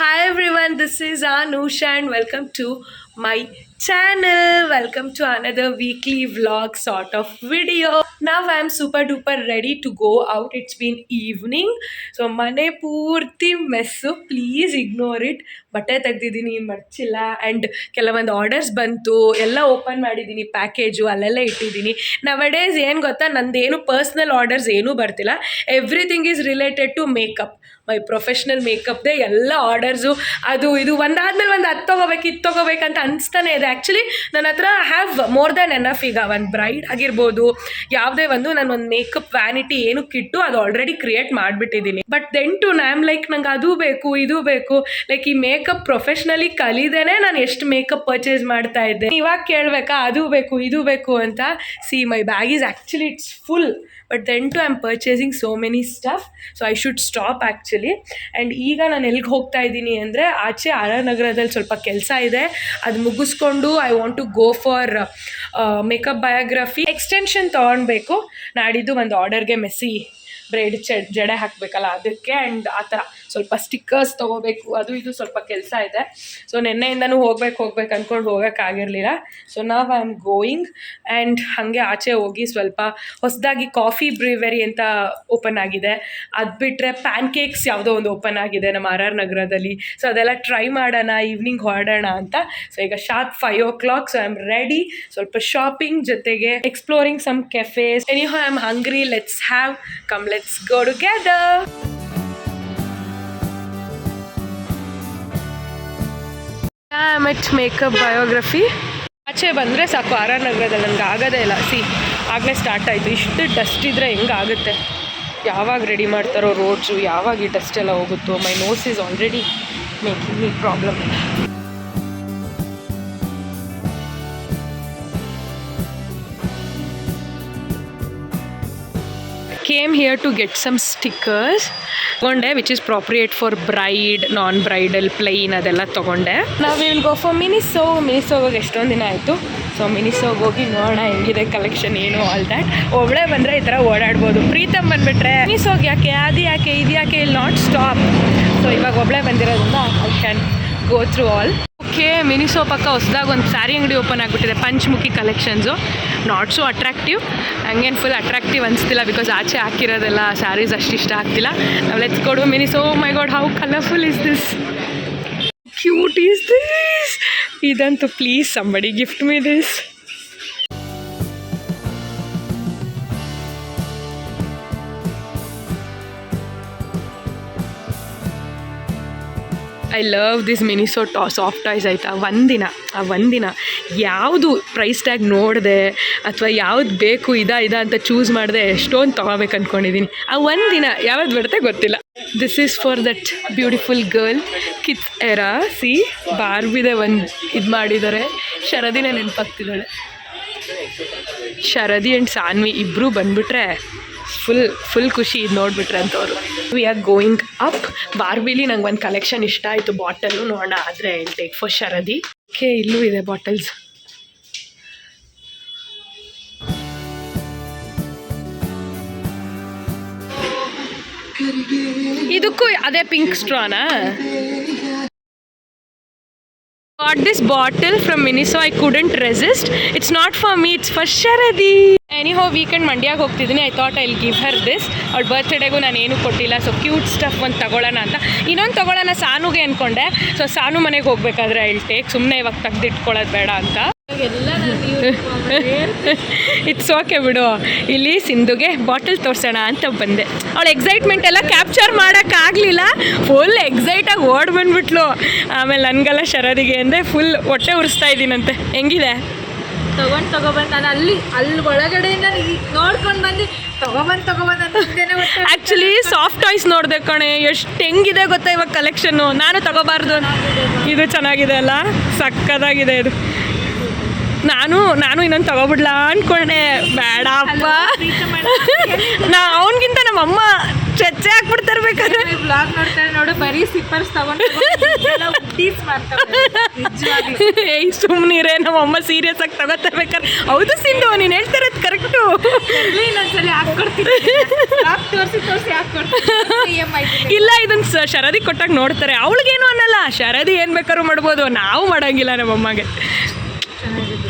Hi everyone, this is Anusha and welcome to my channel. Welcome to another weekly vlog sort of video. Now I am super duper ready to go out. It's been evening. So mane ಪೂರ್ತಿ mess, please ignore it. ಬಟ್ಟೆ ತೆಗ್ದಿದ್ದೀನಿ, ಮರ್ಚಿಲ್ಲ, and ಕೆಲವೊಂದು orders ಬಂತು, ಎಲ್ಲ open ಮಾಡಿದ್ದೀನಿ, package ಅಲ್ಲೆಲ್ಲ ಇಟ್ಟಿದ್ದೀನಿ. Nowadays ಏನು ಗೊತ್ತಾ, ನಂದೇನು ಪರ್ಸ್ನಲ್ ಆರ್ಡರ್ಸ್ ಏನೂ ಬರ್ತಿಲ್ಲ. Everything is related to makeup. My professional ಮೇಕಪ್ದೇ ಎಲ್ಲ ಆರ್ಡರ್ಸು, ಅದು ಇದು ಒಂದಾದ್ಮೇಲೆ ಒಂದು ಅದು ತೊಗೋಬೇಕು ಇದು ತೊಗೋಬೇಕಂತ ಅನಿಸ್ತಾನೆ ಇದೆ. ಆ್ಯಕ್ಚುಲಿ ನನ್ನ ಹತ್ರ ಹ್ಯಾವ್ ಮೋರ್ ದ್ಯಾನ್ ಎನಫ್. ಈಗ ಒಂದು ಬ್ರೈಡ್ ಆಗಿರ್ಬೋದು, ಯಾವುದೇ ನಾನು ಒಂದು ಮೇಕಪ್ ವ್ಯಾನಿಟಿ ಏನಕ್ಕಿಟ್ಟು ಅದು ಆಲ್ರೆಡಿ ಕ್ರಿಯೇಟ್ ಮಾಡಿಬಿಟ್ಟಿದ್ದೀನಿ. But then too am like ನಂಗೆ ಅದು ಬೇಕು ಇದು ಬೇಕು, ಲೈಕ್ ಈ ಮೇಕಪ್ ಪ್ರೊಫೆಷ್ನಲಿ ಕಲಿದೇನೆ ನಾನು ಎಷ್ಟು ಮೇಕಪ್ ಪರ್ಚೇಸ್ ಮಾಡ್ತಾ ಇದ್ದೆ. ಇವಾಗ ಕೇಳಬೇಕಾ ಅದು ಬೇಕು ಇದು ಬೇಕು ಅಂತ. See my bag is actually it's full, but then too I am purchasing so many stuff, so I should stop actually. And ಈಗ ನಾನು ಎಲ್ಲಿಗೆ ಹೋಗ್ತಾ ಇದ್ದೀನಿ ಅಂದರೆ, ಆಚೆ ಆರ್ ನಗರದಲ್ಲಿ ಸ್ವಲ್ಪ ಕೆಲಸ ಇದೆ, ಅದು ಮುಗಿಸ್ಕೊಂಡು I want to go for makeup biography extension ತೊಗೊಳ್ಬೇಕು. ನಾಡಿದ್ದು ಒಂದು ಆರ್ಡರ್ಗೆ ಮೆಸ್ಸಿ ಬ್ರೈಡ್ ಜಡೆ ಹಾಕಬೇಕಲ್ಲ ಅದಕ್ಕೆ, ಆ್ಯಂಡ್ ಆ ಥರ ಸ್ವಲ್ಪ ಸ್ಟಿಕ್ಕರ್ಸ್ ತೊಗೋಬೇಕು, ಅದು ಇದು ಸ್ವಲ್ಪ ಕೆಲಸ ಇದೆ. ಸೊ ನಿನ್ನೆಯಿಂದನೂ ಹೋಗ್ಬೇಕು ಅಂದ್ಕೊಂಡು ಹೋಗೋಕ್ಕಾಗಿರಲಿಲ್ಲ. ಸೊ ನಾವು ಐ ಆಮ್ ಗೋಯಿಂಗ್. ಆ್ಯಂಡ್ ಹಾಗೆ ಆಚೆ ಹೋಗಿ ಸ್ವಲ್ಪ ಹೊಸದಾಗಿ ಕಾಫಿ ಬ್ರೀವರಿ ಅಂತ ಓಪನ್ ಆಗಿದೆ, ಅದು ಬಿಟ್ಟರೆ ಪ್ಯಾನ್ ಕೇಕ್ಸ್ ಯಾವುದೋ ಒಂದು ಓಪನ್ ಆಗಿದೆ ನಮ್ಮ ಆರ್ ನಗರದಲ್ಲಿ. ಸೊ ಅದೆಲ್ಲ ಟ್ರೈ ಮಾಡೋಣ, ಈವ್ನಿಂಗ್ ಹೊರಡೋಣ ಅಂತ. ಸೊ ಈಗ sharp 5 o'clock. So I am ready. ಸ್ವಲ್ಪ ಶಾಪಿಂಗ್ ಜೊತೆಗೆ exploring some cafes. Anyhow I am hungry, let's go together. I'm at makeup biography. ಆಚೆ ಬಂದರೆ ಸಾಕು ಆರ್ ನಗರದಲ್ಲಿ, ನನಗೆ ಆಗೋದೇ ಇಲ್ಲ. ಆಗಲೇ ಸ್ಟಾರ್ಟ್ ಆಯಿತು. ಇಷ್ಟು ಡಸ್ಟ್ ಇದ್ದರೆ ಹೆಂಗಾಗುತ್ತೆ, ಯಾವಾಗ ರೆಡಿ ಮಾಡ್ತಾರೋ ರೋಡ್ಸು, ಯಾವಾಗ ಈ ಡಸ್ಟ್ ಎಲ್ಲ ಹೋಗುತ್ತೋ. My nose is already making me problem. Came here to get some stickers. ತೊಗೊಂಡೆ, which is appropriate for bride, non bridal, plain ಅದೆಲ್ಲ ತೊಗೊಂಡೆ. ನಾವು ವಿಲ್ ಗೋ ಫಾರ್ ಮಿನಿಸೋಗೆ ಎಷ್ಟೊಂದು ದಿನ ಆಯಿತು. ಸೊ ಮಿನಿಸೋಗೆ ಹೋಗಿ ನೋಡೋಣ ಹೆಂಗಿದೆ ಕಲೆಕ್ಷನ್, ಏನು ಆಲ್ ದ್ಯಾಟ್. ಒಬ್ಬಳೇ ಬಂದರೆ ಈ ಥರ ಓಡಾಡ್ಬೋದು. ಪ್ರೀತಮ್ ಬಂದುಬಿಟ್ರೆ ಮಿನಿಸೋಗೆ ಯಾಕೆ ಅದು ಯಾಕೆ ಇದು ಯಾಕೆ, ಇಲ್ಲಿ ನಾಟ್ ಸ್ಟಾಪ್. ಸೊ ಇವಾಗ ಒಬ್ಬಳೇ ಬಂದಿರೋದ್ರಿಂದ I can go through all. Okay, Miniso ಪಕ್ಕ ಹೊಸದಾಗಿ ಒಂದು ಸ್ಯಾರಿ ಅಂಗಡಿ ಓಪನ್ ಆಗಿಬಿಟ್ಟಿದೆ, Panchamukhi collections. Not so attractive, ಹಂಗೇನು ಫುಲ್ ಅಟ್ರಾಕ್ಟಿವ್ ಅನಿಸ್ತಿಲ್ಲ, ಬಿಕಾಸ್ ಆಚೆ ಹಾಕಿರೋದೆಲ್ಲ ಸ್ಯಾರೀಸ್ ಅಷ್ಟು ಇಷ್ಟ ಆಗ್ತಿಲ್ಲ. ನಾವು let's go to Miniso. My God, how colourful is this, cute is this. ಇದಂತೂ please somebody gift me this. I love this Miniso soft toys. ಆಯಿತಾ, ಒಂದಿನ ಯಾವುದು ಪ್ರೈಸ್ ಟ್ಯಾಗ್ ನೋಡಿದೆ ಅಥವಾ ಯಾವ್ದು ಬೇಕು ಇದಾ ಅಂತ ಚೂಸ್ ಮಾಡಿದೆ, ಎಷ್ಟೊಂದು ತೊಗೋಬೇಕು ಅಂದ್ಕೊಂಡಿದ್ದೀನಿ. ಆ ಒಂದಿನ ಯಾವ್ದು ಬರುತ್ತೆ ಗೊತ್ತಿಲ್ಲ. This is for that beautiful girl kids era. See ಬಾರ್ಬಿದೆ ಒಂದು ಇದು ಮಾಡಿದ್ದಾರೆ. ಶರದಿನೇ ನೆನಪಾಗ್ತಿದ್ದಾಳೆ. ಶರದಿ ಆ್ಯಂಡ್ ಸಾನ್ವಿ ಇಬ್ಬರು ಬಂದುಬಿಟ್ರೆ ಫುಲ್ ಖುಷಿ ಇದು ನೋಡಿಬಿಟ್ರೆ ಅಂತವ್ರು. We are going up. ಬಾರ್ಬಿಲಿ ನಂಗೆ ಒಂದು ಕಲೆಕ್ಷನ್ ಇಷ್ಟ ಆಯಿತು, ಬಾಟಲು ನೋಡೋಣ, ಆದರೆ I'll take for Sharadi. Okay, ಇಲ್ಲೂ ಇದೆ ಬಾಟಲ್ಸ್. ಇದಕ್ಕೂ ಅದೇ ಪಿಂಕ್ ಸ್ಟ್ರಾನಾ? Got this bottle from Miniso. I couldn't resist. It's not for me, it's for Sharadi. Anyhow, weekend ಮಂಡ್ಯಾಗ ಹೋಗ್ತಿದ್ದೀನಿ. I thought I'll give her this. ಅವಳ ಬರ್ತ್ಡೇಗೂ ನಾನು ಏನೂ ಕೊಟ್ಟಿಲ್ಲ. ಸೊ ಕ್ಯೂಟ್ ಸ್ಟಫ್ ಒಂದು ತಗೊಳ್ಳೋಣ ಅಂತ. ಇನ್ನೊಂದು ತಗೊಳ್ಳೋಣ ಸಾನುಗೆ ಅಂದ್ಕೊಂಡೆ. ಸೊ ಸಾನು ಮನೆಗೆ ಹೋಗ್ಬೇಕಾದ್ರೆ ಐಲ್ ಟೇಕ್, ಸುಮ್ಮನೆ ಇವಾಗ ತೆಗೆದಿಟ್ಕೊಳ್ಳೋದು ಬೇಡ ಅಂತ. ಇಟ್ಸ್ ಓಕೆ ಬಿಡು. ಇಲ್ಲಿ ಸಿಂಧುಗೆ ಬಾಟಲ್ ತೋರಿಸೋಣ ಅಂತ ಬಂದೆ. ಅವಳ ಎಕ್ಸೈಟ್ಮೆಂಟ್ ಎಲ್ಲ ಕ್ಯಾಪ್ಚರ್ ಮಾಡೋಕ್ಕಾಗಲಿಲ್ಲ. ಫುಲ್ ಎಕ್ಸೈಟಾಗಿ ಓಡಿ ಬಂದ್ಬಿಟ್ಲು. ಆಮೇಲೆ ನನಗೆಲ್ಲ ಶರದಿಗೆ ಅಂದರೆ ಫುಲ್ ಹೊಟ್ಟೆ ಉರಿಸ್ತಾ ಇದ್ದೀನಂತೆ. ಹೆಂಗಿದೆ? ತಗೊಬಂದು ನಾನು ಅಲ್ಲಿ ಒಳಗಡೆಯಿಂದ ನೋಡ್ಕೊಂಡು ಬಂದು ತಗೊಬಂದು ಆ್ಯಕ್ಚುಲಿ ಸಾಫ್ಟ್ ಟಾಯ್ಸ್ ನೋಡಿದೆ ಕಣೆ, ಎಷ್ಟು ಹೆಂಗಿದೆ ಗೊತ್ತಾ ಇವಾಗ ಕಲೆಕ್ಷನ್ನು. ನಾನು ತಗೋಬಾರ್ದು. ಇದು ಚೆನ್ನಾಗಿದೆ ಅಲ್ಲ, ಸಕ್ಕದಾಗಿದೆ ಇದು. ನಾನು ಇನ್ನೊಂದು ತಗೋಬಿಡ್ಲಾ ಅಂದ್ಕೊಂಡೆ, ಬೇಡ ಅಪ್ಪ. ಅವನಿಗಿಂತ ನಮ್ಮಮ್ಮ ಚಚ್ಚೆ ಹಾಕ್ಬಿಡ್ತಾರೆ ಬೇಕಾದ್ರೆ. ಬ್ಲಾಗ್ ನೋಡ್ತಾರೆ ನೋಡು, ಬರೀ ಸಿಪ್ಪರ್ಸ್ ತಗೊಂಡು ಉಡ್ಡೀಸ್ ಮಾಡ್ತಾರೆ ನಿಜವಾಗ್ಲೂ. ಏಯ್ ಸುಮ್ಮನಿರೇ, ನಮ್ಮಮ್ಮ ಸೀರಿಯಸ್ ಆಗಿ ತಗೋತಾರೆ. ಹೌದು ಸಿಂಧು, ನೀನು ಹೇಳ್ತಾರದು ಕರೆಕ್ಟು. ಇನ್ನೊಂದ್ಸಲಿ ಹಾಕ್ಕೊಡ್ತೀನಿ, ತೋರಿಸಿ ಹಾಕ್ಕೊಡ್ತೀನಿ. ಇಲ್ಲ, ಇದನ್ನ ಶರದಿ ಕೊಟ್ಟಾಗ ನೋಡ್ತಾರೆ. ಅವಳಿಗೇನು ಅನ್ನಲ್ಲ, ಶರದಿ ಏನು ಬೇಕಾದ್ರೂ ಮಾಡ್ಬೋದು, ನಾವು ಮಾಡೋಂಗಿಲ್ಲ ನಮ್ಮಮ್ಮಗೆ.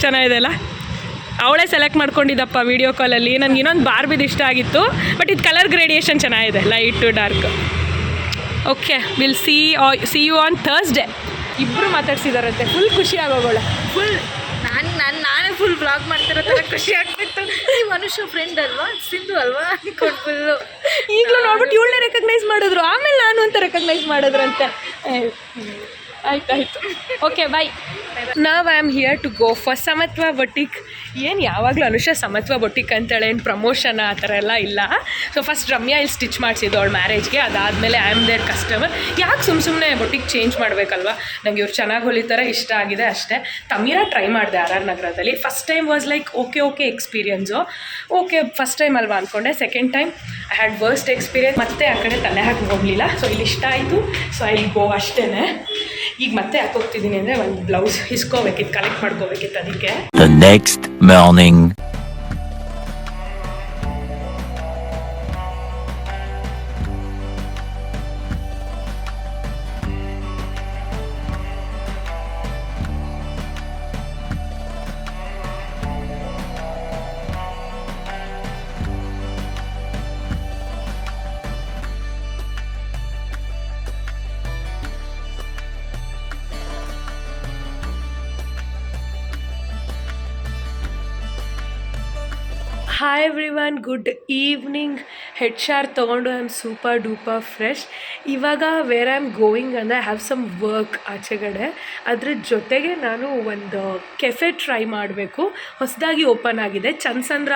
ಚೆನ್ನಾಗಿದೆ ಅಲ್ಲ? ಅವಳೇ ಸೆಲೆಕ್ಟ್ ಮಾಡ್ಕೊಂಡಿದ್ದಪ್ಪ ವೀಡಿಯೋ ಕಾಲಲ್ಲಿ. ನನಗೆ ಇನ್ನೊಂದು ಬಾರ್ಬಿದು ಇಷ್ಟ ಆಗಿತ್ತು, ಬಟ್ ಇದು ಕಲರ್ ಗ್ರೇಡಿಯೇಷನ್ ಚೆನ್ನಾಗಿದೆ, light to dark. Okay, will see you on Thursday. ಇಬ್ಬರು ಮಾತಾಡ್ಸಿದಾರಂತೆ, ಫುಲ್ ಖುಷಿ ಆಗೋಗೋಳ. ಫುಲ್ ನಾನೇ ಫುಲ್ ಬ್ಲಾಗ್ ಮಾಡ್ತಿರೋ ಥರ ಖುಷಿ ಆಗ್ತಿತ್ತು. ಈ ಮನುಷ್ಯ ಫ್ರೆಂಡ್ ಅಲ್ವಾ, ಸಿಂಧು ಅಲ್ವಾ ಅನ್ಕೊಂಡು ಫುಲ್ಲು. ಈಗಲೂ ನೋಡ್ಬಿಟ್ಟು ಇವಳನ್ನೇ ರೆಕಗ್ನೈಸ್ ಮಾಡಿದ್ರು, ಆಮೇಲೆ ನಾನು ಅಂತ ರೆಕಗ್ನೈಸ್ ಮಾಡಿದ್ರಂತೆ. ಆಯ್ತಾಯ್ತು, ಓಕೆ ಬಾಯ್. ನಾವು I am here to go for Samatva boutique. ಏನು ಯಾವಾಗಲೂ ಅನುಷಾ ಸಮತ್ವ ಬೊಟಿಕ್ ಅಂತೇಳಿ ಏನು ಪ್ರಮೋಷನ್ ಆ ಥರ ಎಲ್ಲ ಇಲ್ಲ. ಸೊ ಫಸ್ಟ್ ರಮ್ಯಾ ಇಲ್ಲಿ ಸ್ಟಿಚ್ ಮಾಡಿಸಿದ್ದು ಅವಳ ಮ್ಯಾರೇಜ್ಗೆ, ಅದಾದಮೇಲೆ ಐ ಆಮ್ ದೇರ್ ಕಸ್ಟಮರ್. ಯಾಕೆ ಸುಮ್ಮನೆ ಬೊಟಿಕ್ ಚೇಂಜ್ ಮಾಡಬೇಕಲ್ವ? ನನಗೆ ಇವ್ರು ಚೆನ್ನಾಗಿ ಹೊಲಿತಾರೆ, ಇಷ್ಟ ಆಗಿದೆ ಅಷ್ಟೇ. ತಮೀರಾ ಟ್ರೈ ಮಾಡಿದೆ RR ನಗರದಲ್ಲಿ. First time was like okay experience. Okay first time ಅಲ್ವಾ ಅಂದ್ಕೊಂಡೆ. Second time I had worst experience. ಮತ್ತೆ ಆ ಕಡೆ ತಲೆ ಹಾಕಿ ಹೋಗಲಿಲ್ಲ. ಸೊ ಇಲ್ಲಿ ಇಷ್ಟ ಆಯಿತು, ಸೊ ಐ ಗೋ ಅಷ್ಟೇ. ಈಗ ಮತ್ತೆ ಯಾಕೆ ಹೋಗ್ತಿದ್ದೀನಿ ಅಂದರೆ ಒಂದು ಬ್ಲೌಸ್ ಇಸ್ಕೋಬೇಕಿತ್ತು, ಕಲೆಕ್ಟ್ ಮಾಡ್ಕೋಬೇಕಿತ್ತು ಅದಕ್ಕೆ. The next morning. Hi everyone, good evening. Head shower ತೊಗೊಂಡು I am super duper fresh. ಇವಾಗ ವೇರ್ ಐ ಆಮ್ ಗೋಯಿಂಗ್ ಅಂದರೆ ಐ ಹ್ಯಾವ್ ಸಮ್ ವರ್ಕ್ ಆಚೆಗಡೆ. ಅದ್ರ ಜೊತೆಗೆ ನಾನು ಒಂದು ಕೆಫೆ ಟ್ರೈ ಮಾಡಬೇಕು. ಹೊಸದಾಗಿ ಓಪನ್ ಆಗಿದೆ, ಚನ್ಸಂದ್ರ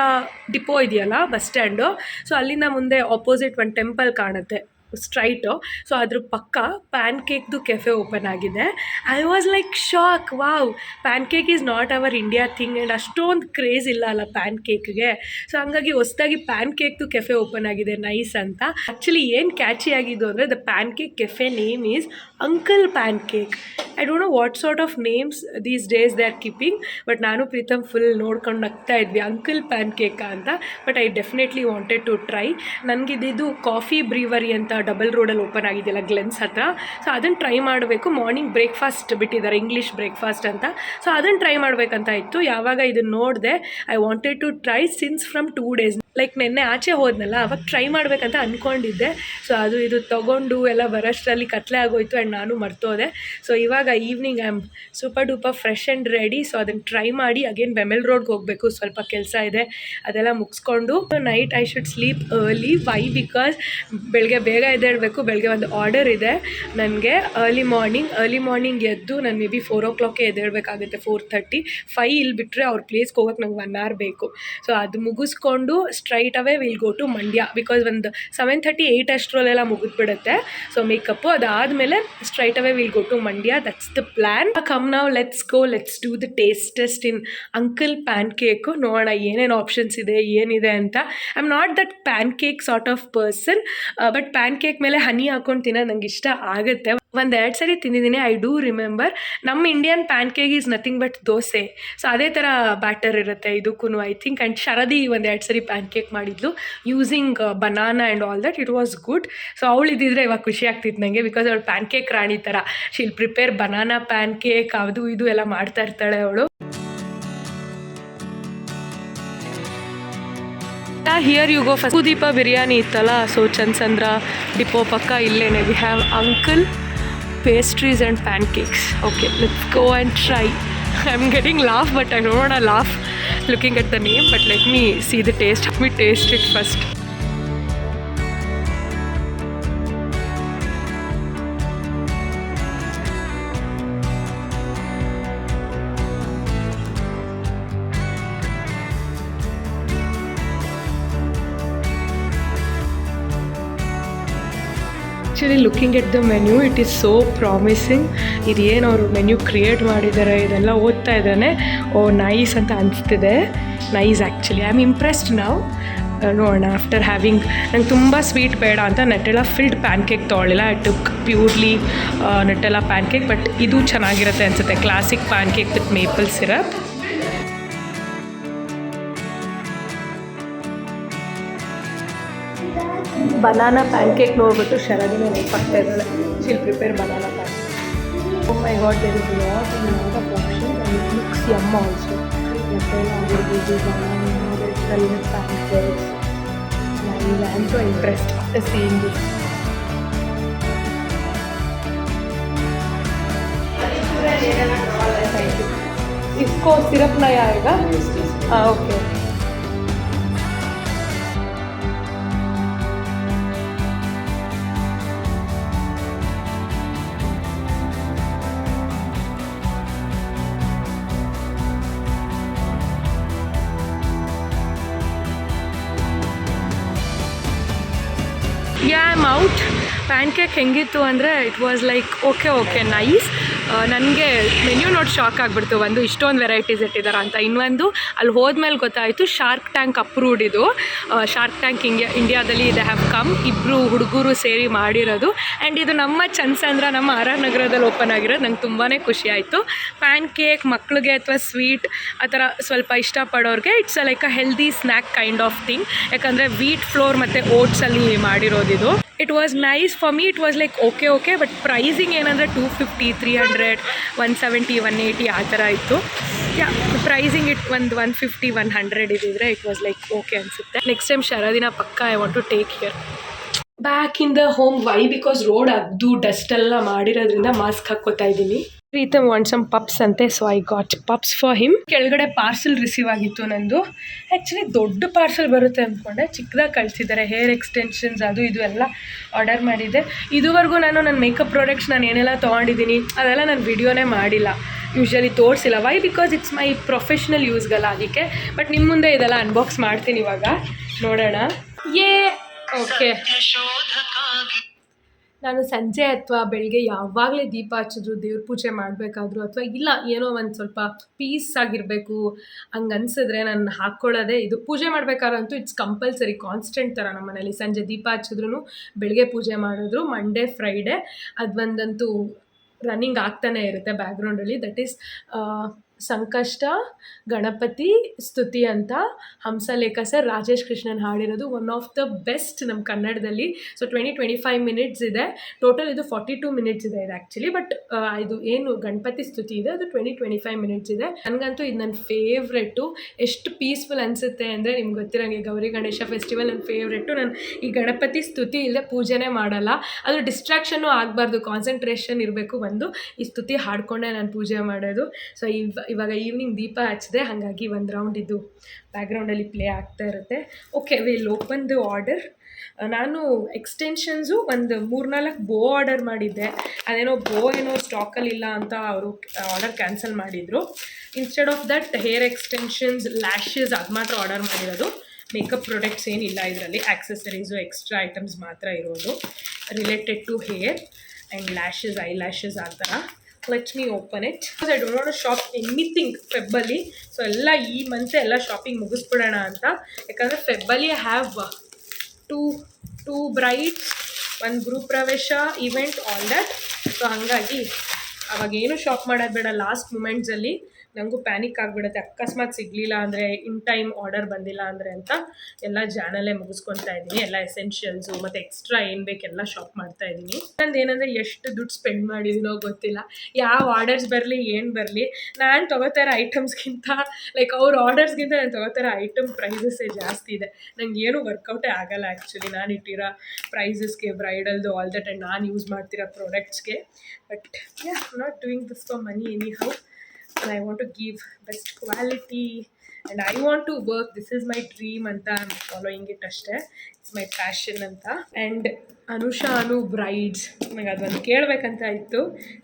ಡಿಪೋ ಇದೆಯಲ್ಲ ಬಸ್ ಸ್ಟ್ಯಾಂಡು. ಸೊ ಅಲ್ಲಿಂದ ಮುಂದೆ ಆಪೋಸಿಟ್ ಒಂದು ಟೆಂಪಲ್ ಕಾಣುತ್ತೆ ಸ್ಟ್ರೈಟು. ಸೊ ಅದ್ರ ಪಕ್ಕ ಪ್ಯಾನ್ ಕೇಕ್ದು ಕೆಫೆ ಓಪನ್ ಆಗಿದೆ. I was like shock, wow, PAN cake is not our India thing and ಅಷ್ಟೊಂದು ಕ್ರೇಜ್ ಇಲ್ಲ ಅಲ್ಲ ಪ್ಯಾನ್ ಕೇಕ್ಗೆ. ಸೊ ಹಂಗಾಗಿ ಹೊಸದಾಗಿ ಪ್ಯಾನ್ ಕೇಕ್ದು ಕೆಫೆ ಓಪನ್ ಆಗಿದೆ, ನೈಸ್ ಅಂತ. ಆ್ಯಕ್ಚುಲಿ ಏನು ಕ್ಯಾಚಿ ಆಗಿದ್ದು ಅಂದರೆ the PAN cake cafe name is uncle PAN cake. I don't know what sort of names these days they are keeping, but ನಾನು ಪ್ರೀತಮ್ ಫುಲ್ ನೋಡ್ಕೊಂಡು ನಗ್ತಾ ಇದ್ವಿ ಅಂಕಲ್ ಪ್ಯಾನ್ ಕೇಕಾ ಅಂತ. But I definitely wanted to try. ನನಗಿದ್ದು ಕಾಫಿ ಬ್ರೀವರಿ ಅಂತ double ರೋಡಲ್ಲಿ ಓಪನ್ ಆಗಿದೆಯಲ್ಲ ಗ್ಲೆನ್ಸ್ ಹತ್ರ. ಸೊ ಅದನ್ನು ಟ್ರೈ ಮಾಡಬೇಕು. ಮಾರ್ನಿಂಗ್ ಬ್ರೇಕ್ಫಾಸ್ಟ್ ಬಿಟ್ಟಿದ್ದಾರೆ, ಇಂಗ್ಲೀಷ್ ಬ್ರೇಕ್ಫಾಸ್ಟ್ ಅಂತ. ಸೊ ಅದನ್ನು ಟ್ರೈ ಮಾಡಬೇಕಂತ ಇತ್ತು. ಯಾವಾಗ ಇದನ್ನು ನೋಡಿದೆ I wanted to try since from 2 days. Like ನೆನ್ನೆ ಆಚೆ ಹೋದ್ನಲ್ಲ, ಅವಾಗ ಟ್ರೈ ಮಾಡಬೇಕಂತ ಅಂದ್ಕೊಂಡಿದ್ದೆ. ಸೊ ಇದು ತೊಗೊಂಡು ಎಲ್ಲ ಬರೋಷ್ಟರಲ್ಲಿ ಕತ್ಲೆ ಆಗೋಯ್ತು ಆ್ಯಂಡ್ ನಾನು ಮರ್ತೋದೆ. ಸೊ ಇವಾಗ evening I am super duper fresh and ready. So ಅದನ್ನು ಟ್ರೈ ಮಾಡಿ ಅಗೇನ್ ಬೆಮೆಲ್ ರೋಡ್ಗೆ ಹೋಗಬೇಕು, ಸ್ವಲ್ಪ ಕೆಲಸ ಇದೆ, ಅದೆಲ್ಲ ಮುಗಿಸ್ಕೊಂಡು night I should sleep early. Why? Because ಬೆಳಗ್ಗೆ ಬೇಗ ಎದ್ದೇಳಬೇಕು. ಬೆಳಗ್ಗೆ ಒಂದು ಆರ್ಡರ್ ಇದೆ ನನಗೆ ಅರ್ಲಿ ಮಾರ್ನಿಂಗ್ ಎದ್ದು ನಾನು ಮೇ ಬಿ 4 o'clock ಎದ್ದೇಳಬೇಕಾಗುತ್ತೆ, 4:30. 5 ಇಲ್ಲಿ ಬಿಟ್ಟರೆ ಅವ್ರ ಪ್ಲೇಸ್ಗೆ ಹೋಗೋಕ್ಕೆ ನಂಗೆ 1 hour ಬೇಕು. ಸೊ ಅದು ಮುಗಿಸ್ಕೊಂಡು straight away will go to Mandya. Because ಒಂದು 7:30, 8 ಅಷ್ಟರಲ್ಲೆಲ್ಲ ಮುಗಿದ್ಬಿಡುತ್ತೆ. ಸೊ ಮೇಕಪ್ಪು ಅದಾದಮೇಲೆ straight away will go to Mandya. That's the plan. Come ನಾವು let's do the taste test in uncle pancake. ನೋಡೋಣ ಏನೇನು ಆಪ್ಷನ್ಸ್ ಇದೆ, ಏನಿದೆ ಅಂತ. I am not that pancake sort of person, but pancake ಮೇಲೆ honey ಹಾಕೊಂಡು ತಿನ್ನೋದು ನಂಗೆ ಇಷ್ಟ ಆಗುತ್ತೆ. 1-2 ಸರಿ ತಿಂದಿದ್ದೀನಿ. ಐ ಡೂ ರಿಮೆಂಬರ್ ನಮ್ಮ Indian PAN cake is nothing but dosa. So ಅದೇ ಥರ ಬ್ಯಾಟರ್ ಇರುತ್ತೆ ಇದಕ್ಕೂ ಐ ಥಿಂಕ್. ಆ್ಯಂಡ್ ಶರದಿ 1-2 ಸರಿ ಪ್ಯಾನ್ ಕೇಕ್ ಮಾಡಿದ್ಲು using banana and all that. It was good. So ಅವಳು ಇದ್ದಿದ್ರೆ ಇವಾಗ ಖುಷಿ ಆಗ್ತಿತ್ತು ನನಗೆ, ಬಿಕಾಸ್ ಅವಳು ಪ್ಯಾನ್ ಕೇಕ್ ರಾಣಿ ಥರ. She'll prepare banana pancake, ಅದು ಇದು ಎಲ್ಲ ಮಾಡ್ತಾ ಇರ್ತಾಳೆ ಅವಳು. Here you go first. Sudeepa biryani ಇತ್ತಲ್ಲ, ಸೊ ಚನ್ಸಂದ್ರ ಡಿಪೋ ಪಕ್ಕ ಇಲ್ಲೇನೆ we have uncle pastries and pancakes. Okay, let's go and try. I'm getting laugh, but I don't want to laugh looking at the name, but let me see the taste. Let me taste it first. Actually looking at the menu it is so promising. ಇದೇನು ಅವರು menu create ಮಾಡಿದ್ದಾರೆ ಇದೆಲ್ಲ ಓದ್ತಾ ಇದ್ದಾನೆ, ಓ nice ಅಂತ ಅನಿಸ್ತಿದೆ. Nice actually, I am impressed ನಾವು. ನೋಡೋಣ ಆಫ್ಟರ್ ಹ್ಯಾವಿಂಗ್ ನಂಗೆ ತುಂಬ ಸ್ವೀಟ್ ಬೇಡ ಅಂತ ನಟೆಲ್ಲ ಫಿಲ್ಡ್ ಪ್ಯಾನ್ ಕೇಕ್ ತೊಗೊಳ್ಳಿಲ್ಲ. I took purely Nutella pancake. But ಇದು ಚೆನ್ನಾಗಿರುತ್ತೆ ಅನಿಸುತ್ತೆ, classic pancake with maple syrup. Banana pancake ನೋಡ್ಬಿಟ್ಟು ಶರದಿನ ನೆನಪಾಗ್ತಾ ಇದ್ದಾಳೆ. She'll prepare banana pan. Oh my God, there is lot of option and it looks yum also. Nutella ಆಗಿರ್ಬೋದು, banana, red velvet PAN cakes. I am so impressed after seeing this. इसको syrup नहीं आएगा? हाँ, okay. I am out. PAN cake ಹೆಂಗಿತ್ತು ಅಂದರೆ it was like okay nice. ನನಗೆ menu ನೋಡಿ shock ಆಗಿಬಿಡ್ತು. ಒಂದು ಇಷ್ಟೊಂದು ವೆರೈಟೀಸ್ ಇಟ್ಟಿದ್ದಾರೆ ಅಂತ. ಇನ್ನೊಂದು ಅಲ್ಲಿ ಹೋದ್ಮೇಲೆ ಗೊತ್ತಾಯಿತು ಶಾರ್ಕ್ ಟ್ಯಾಂಕ್ ಅಪ್ರೂವ್ಡ್ ಇದು. ಶಾರ್ಕ್ ಟ್ಯಾಂಕ್ ಇಂಡಿಯಾದಲ್ಲಿ ದೇ ಹ್ಯಾವ್ ಕಮ್. ಇಬ್ಬರು ಹುಡುಗರು ಸೇರಿ ಮಾಡಿರೋದು. ಆ್ಯಂಡ್ ಇದು ನಮ್ಮ ಚನ್ಸಂದ್ರ, ನಮ್ಮ ಆರ್ ಆರ್ ನಗರದಲ್ಲಿ ಓಪನ್ ಆಗಿರೋದು. ನಂಗೆ ತುಂಬಾ ಖುಷಿ ಆಯಿತು. ಪ್ಯಾನ್ ಕೇಕ್ ಮಕ್ಕಳಿಗೆ ಅಥವಾ ಸ್ವೀಟ್ ಆ ಥರ ಸ್ವಲ್ಪ ಇಷ್ಟಪಡೋರಿಗೆ it's like a healthy snack kind of thing. ಯಾಕಂದರೆ ವೀಟ್ ಫ್ಲೋರ್ ಮತ್ತು ಓಟ್ಸಲ್ಲಿ ಮಾಡಿರೋದಿದು. It was nice for me. It was like okay but pricing ಏನಂದರೆ 250, 300, 170, 180 ಆ ಥರ ಇತ್ತು. ಪ್ರೈಸಿಂಗ್ ಇಟ್ ಒಂದು 150, 100 ಇದ್ದಿದ್ರೆ ಇಟ್ ವಾಸ್ ಲೈಕ್ ಓಕೆ ಅನಿಸುತ್ತೆ. ನೆಕ್ಸ್ಟ್ ಟೈಮ್ ಶರದಿನ ಪಕ್ಕ I want to take here. Back in the home. Why? Because road ಅಗ್ದು ಡಸ್ಟ್ ಎಲ್ಲ ಮಾಡಿರೋದ್ರಿಂದ ಮಾಸ್ಕ್ ಹಾಕ್ಕೋತಾ ಇದ್ದೀನಿ. ಪ್ರೀತಮ್ ವಾಂಟ್ ಸಮ್ ಪಪ್ಸ್ ಅಂತೆ, so I got puffs for him. ಕೆಳಗಡೆ ಪಾರ್ಸಲ್ ರಿಸೀವ್ ಆಗಿತ್ತು ನಂದು. ಆ್ಯಕ್ಚುಲಿ ದೊಡ್ಡ ಪಾರ್ಸಲ್ ಬರುತ್ತೆ ಅಂದ್ಕೊಂಡೆ, ಚಿಕ್ಕದಾಗಿ ಕಳಿಸಿದ್ದಾರೆ. ಹೇರ್ ಎಕ್ಸ್ಟೆನ್ಷನ್ಸ್ ಅದು ಇದು ಎಲ್ಲ ಆರ್ಡರ್ ಮಾಡಿದ್ದೆ. ಇದುವರೆಗೂ ನನ್ನ ಮೇಕಪ್ ಪ್ರಾಡಕ್ಟ್ಸ್ ನಾನು ಏನೆಲ್ಲ ತೊಗೊಂಡಿದ್ದೀನಿ ಅದೆಲ್ಲ ನಾನು ವಿಡಿಯೋನೇ ಮಾಡಿಲ್ಲ, ಯೂಶ್ವಲಿ ತೋರಿಸಿಲ್ಲ. Why? Because it's my professional ಯೂಸ್ಗಲ್ಲ ಅದಕ್ಕೆ. ಬಟ್ ನಿಮ್ಮ ಮುಂದೆ ಇದೆಲ್ಲ ಅನ್ಬಾಕ್ಸ್ ಮಾಡ್ತೀನಿ ಇವಾಗ, ನೋಡೋಣ. ಓಕೆ, ನಾನು ಸಂಜೆ ಅಥವಾ ಬೆಳಗ್ಗೆ ಯಾವಾಗಲೇ ದೀಪ ಹಚ್ಚಿದ್ರು, ದೇವ್ರ ಪೂಜೆ ಮಾಡಬೇಕಾದ್ರು ಅಥವಾ ಇಲ್ಲ ಏನೋ ಒಂದು ಸ್ವಲ್ಪ ಪೀಸ್ ಆಗಿರಬೇಕು ಹಂಗೆ ಅನಿಸಿದ್ರೆ ನಾನು ಹಾಕ್ಕೊಳ್ಳೋದೇ ಇದು. ಪೂಜೆ ಮಾಡಬೇಕಾದ್ರಂತೂ ಇಟ್ಸ್ ಕಂಪಲ್ಸರಿ, ಕಾನ್ಸ್ಟೆಂಟ್ ಥರ ನಮ್ಮ ಮನೇಲಿ. ಸಂಜೆ ದೀಪ ಹಚ್ಚಿದ್ರು, ಬೆಳಗ್ಗೆ ಪೂಜೆ ಮಾಡಿದ್ರು, ಮಂಡೇ ಫ್ರೈಡೇ ಅದು ಒಂದಂತೂ ರನ್ನಿಂಗ್ ಆಗ್ತಾನೆ ಇರುತ್ತೆ ಬ್ಯಾಕ್ಗ್ರೌಂಡಲ್ಲಿ. ದಟ್ ಈಸ್ ಸಂಕಷ್ಟ ಗಣಪತಿ ಸ್ತುತಿ ಅಂತ ಹಂಸಲೇಖ ಸರ್, ರಾಜೇಶ್ ಕೃಷ್ಣನ್ ಹಾಡಿರೋದು. ಒನ್ ಆಫ್ ದ ಬೆಸ್ಟ್ ನಮ್ಮ ಕನ್ನಡದಲ್ಲಿ. ಸೊ 20-25 ಮಿನಿಟ್ಸ್ ಇದೆ ಟೋಟಲ್. ಇದು 42 ಮಿನಿಟ್ಸ್ ಇದೆ ಇದು ಆ್ಯಕ್ಚುಲಿ. ಬಟ್ ಇದು ಏನು ಗಣಪತಿ ಸ್ತುತಿ ಇದೆ ಅದು 20-25 ಮಿನಿಟ್ಸ್ ಇದೆ. ನನಗಂತೂ ಇದು ನನ್ನ ಫೇವ್ರೆಟ್ಟು. ಎಷ್ಟು ಪೀಸ್ಫುಲ್ ಅನಿಸುತ್ತೆ ಅಂದರೆ ನಿಮ್ಗೆ ಗೊತ್ತಿರೋಂಗೆ ಗೌರಿ ಗಣೇಶ ಫೆಸ್ಟಿವಲ್ ನನ್ನ ಫೇವ್ರೆಟ್ಟು. ನಾನು ಈ ಗಣಪತಿ ಸ್ತುತಿ ಇಲ್ಲದೆ ಪೂಜೆನೇ ಮಾಡಲ್ಲ. ಅದು ಡಿಸ್ಟ್ರಾಕ್ಷನ್ನು ಆಗಬಾರ್ದು, ಕಾನ್ಸಂಟ್ರೇಷನ್ ಇರಬೇಕು. ಒಂದು ಈ ಸ್ತುತಿ ಹಾಡ್ಕೊಂಡೆ ನಾನು ಪೂಜೆ ಮಾಡೋದು. ಸೊ ಇವಾಗ ಈವ್ನಿಂಗ್ ದೀಪ ಹಚ್ಚಿದೆ, ಹಾಗಾಗಿ ಒಂದು ರೌಂಡ್ ಇದು ಬ್ಯಾಕ್ಗ್ರೌಂಡಲ್ಲಿ ಪ್ಲೇ ಆಗ್ತಾ ಇರುತ್ತೆ. Okay, will open the order. ನಾನು ಎಕ್ಸ್ಟೆನ್ಷನ್ಸು ಒಂದು 3-4 ಬೋ ಆರ್ಡರ್ ಮಾಡಿದ್ದೆ. ಅದೇನೋ ಬೋ ಏನೋ ಸ್ಟಾಕಲ್ಲಿಲ್ಲ ಅಂತ ಅವರು ಆರ್ಡರ್ ಕ್ಯಾನ್ಸಲ್ ಮಾಡಿದರು. Instead of that hair extensions, lashes ಅದು ಮಾತ್ರ ಆರ್ಡರ್ ಮಾಡಿರೋದು. ಮೇಕಪ್ ಪ್ರಾಡಕ್ಟ್ಸ್ ಏನಿಲ್ಲ ಇದರಲ್ಲಿ, ಆಕ್ಸೆಸರೀಸು ಎಕ್ಸ್ಟ್ರಾ ಐಟಮ್ಸ್ ಮಾತ್ರ ಇರೋದು related to hair and lashes, I lashes ಆ ಥರ. Let me open it. I don't want to shop anything ಫೆಬ್ಬಲ್ಲಿ. ಸೊ ಎಲ್ಲ ಈ ಮಂತೆ ಎಲ್ಲ ಶಾಪಿಂಗ್ ಮುಗಿಸ್ಬಿಡೋಣ ಅಂತ. ಯಾಕಂದರೆ ಫೆಬ್ಬಲ್ಲಿ ಹ್ಯಾವ್ ಟೂ ಬ್ರೈಡ್ಸ್, ಒಂದು ಗ್ರೂಪ್ ಪ್ರವೇಶ ಈವೆಂಟ್, ಆಲ್ ದ್ಯಾಟ್. ಸೊ ಹಾಗಾಗಿ ಅವಾಗೇನು ಶಾಪ್ ಮಾಡೋದು ಬೇಡ. ಲಾಸ್ಟ್ ಮೂಮೆಂಟ್ಸಲ್ಲಿ ನನಗೂ ಪ್ಯಾನಿಕ್ ಆಗಿಬಿಡುತ್ತೆ, ಅಕಸ್ಮಾತ್ ಸಿಗಲಿಲ್ಲ ಅಂದರೆ, ಇನ್ ಟೈಮ್ ಆರ್ಡರ್ ಬಂದಿಲ್ಲ ಅಂದರೆ ಅಂತ. ಎಲ್ಲ ಜಾನಲ್ಲೇ ಮುಗಿಸ್ಕೊತಾ ಇದ್ದೀನಿ. ಎಲ್ಲ ಎಸೆನ್ಷಿಯಲ್ಸು ಮತ್ತು ಎಕ್ಸ್ಟ್ರಾ ಏನು ಬೇಕೆಲ್ಲ ಶಾಪ್ ಮಾಡ್ತಾ ಇದ್ದೀನಿ. ನಂದು ಏನಂದರೆ ಎಷ್ಟು ದುಡ್ಡು ಸ್ಪೆಂಡ್ ಮಾಡಿದ್ದೀನೋ ಗೊತ್ತಿಲ್ಲ. ಯಾವ ಆರ್ಡರ್ಸ್ ಬರಲಿ ಏನು ಬರಲಿ, ನಾನು ತೊಗೋತಾರೋ ಐಟಮ್ಸ್ಗಿಂತ ಲೈಕ್ ಅವ್ರ ಆರ್ಡರ್ಸ್ಗಿಂತ ನಾನು ತೊಗೋತಾರೋ ಐಟಮ್ ಪ್ರೈಸಸ್ಸೇ ಜಾಸ್ತಿ ಇದೆ. ನಂಗೆ ಏನೂ ವರ್ಕೌಟೇ ಆಗೋಲ್ಲ ಆ್ಯಕ್ಚುಲಿ ನಾನು ಇಟ್ಟಿರೋ ಪ್ರೈಸಸ್ಗೆ, ಬ್ರೈಡಲ್ದು ಆಲ್ ದಟ್ ಆ್ಯಂಡ್ ನಾನು ಯೂಸ್ ಮಾಡ್ತಿರೋ ಪ್ರಾಡಕ್ಟ್ಸ್ಗೆ. But not doing this for money anyhow. And I want to give best quality and I want to work. This is my dream anta I'm following it ashte. It's my passion anta. And Anusha Anu brides ನನಗೆ ಅದೊಂದು ಕೇಳಬೇಕಂತ ಇತ್ತು.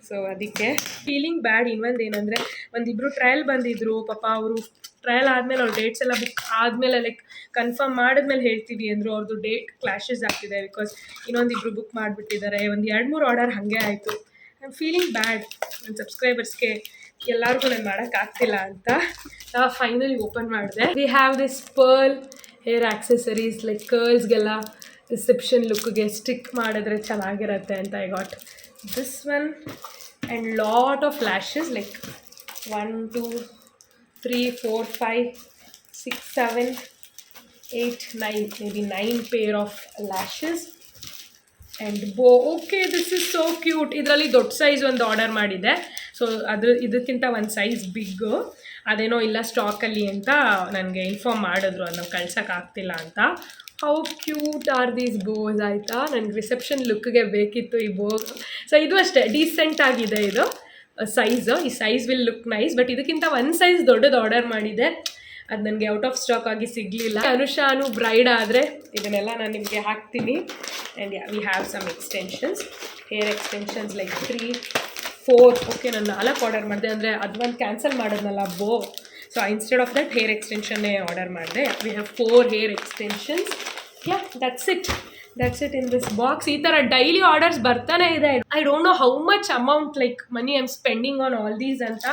So ಅದಕ್ಕೆ feeling ಬ್ಯಾಡ್. ಇನ್ನೊಂದು ಏನಂದರೆ, ಒಂದಿಬ್ಬರು trial ಬಂದಿದ್ದರು ಪಾಪ. ಅವರು ಟ್ರಯಲ್ ಆದಮೇಲೆ ಅವ್ರ ಡೇಟ್ಸ್ ಎಲ್ಲ ಬುಕ್ ಆದಮೇಲೆ ಲೈಕ್ ಕನ್ಫರ್ಮ್ ಮಾಡಿದ್ಮೇಲೆ ಹೇಳ್ತೀವಿ ಅಂದರು. ಅವ್ರದ್ದು ಡೇಟ್ ಕ್ಲಾಶಸ್ ಆಗ್ತಿದೆ ಬಿಕಾಸ್ ಇನ್ನೊಂದಿಬ್ಬರು ಬುಕ್ ಮಾಡಿಬಿಟ್ಟಿದ್ದಾರೆ. ಒಂದು 2-3 ಆರ್ಡರ್ ಹಾಗೆ ಆಯಿತು. I am feeling bad. ನನ್ನ ಸಬ್ಸ್ಕ್ರೈಬರ್ಸ್ಗೆ ಎಲ್ಲರಿಗೂ ನಾನು ಮಾಡೋಕ್ಕಾಗ್ತಿಲ್ಲ ಅಂತ ಫೈನಲಿ ಓಪನ್ ಮಾಡಿದೆ. We have this pearl hair accessories like ಕರ್ಲ್ಸ್ಗೆಲ್ಲ ರಿಸೆಪ್ಷನ್ ಲುಕ್ಗೆ ಸ್ಟಿಕ್ ಮಾಡಿದ್ರೆ ಚೆನ್ನಾಗಿರುತ್ತೆ ಅಂತ I got this one and lot of lashes like 1 2 3 4 5 6 7 8 9 maybe 9 pair of lashes and bow. Okay, this is so cute. ಇದರಲ್ಲಿ ದೊಡ್ಡ size ಒಂದು order ಮಾಡಿದೆ, so ಇದಕ್ಕಿಂತ ಒಂದು ಸೈಜ್ ಬಿಗ್ಗು, ಅದೇನೋ ಇಲ್ಲ ಸ್ಟಾಕಲ್ಲಿ ಅಂತ ನನಗೆ ಇನ್ಫಾರ್ಮ್ ಮಾಡಿದ್ರು, ಅದನ್ನು ಕಳ್ಸೋಕ್ಕಾಗ್ತಿಲ್ಲ ಅಂತ. How cute are these Bose ಆಯಿತಾ, ನನಗೆ ರಿಸೆಪ್ಷನ್ ಲುಕ್ಗೆ ಬೇಕಿತ್ತು ಈ ಬೋ. ಸೊ ಇದು ಅಷ್ಟೇ ಡೀಸೆಂಟ್ ಆಗಿದೆ ಇದು ಸೈಜು, ಈ size will look nice. But ಇದಕ್ಕಿಂತ ಒಂದು ಸೈಜ್ ದೊಡ್ಡದು ಆರ್ಡರ್ ಮಾಡಿದೆ, ಅದು ನನಗೆ ಔಟ್ ಆಫ್ ಸ್ಟಾಕ್ ಆಗಿ ಸಿಗಲಿಲ್ಲ. ಅನುಷಾನು ಬ್ರೈಡ್ ಆದರೆ ಇದನ್ನೆಲ್ಲ ನಾನು ನಿಮಗೆ ಹಾಕ್ತೀನಿ. And we have some extensions, hair extensions like 3 4. Okay, ನಾನು 4 ಆರ್ಡರ್ ಮಾಡಿದೆ, ಅಂದರೆ ಅದೊಂದು ಕ್ಯಾನ್ಸಲ್ ಮಾಡೋದ್ನಲ್ಲ ಬೋ, so instead of that hair ಎಕ್ಸ್ಟೆನ್ಷನ್ನೇ ಆರ್ಡರ್ ಮಾಡಿದೆ. We have 4 hair extensions. Yeah, that's it in this box. ಈ ಥರ ಡೈಲಿ ಆರ್ಡರ್ಸ್ ಬರ್ತಾನೆ ಇದೆ. I don't know how much amount like money I am spending on all these ಅಂತ.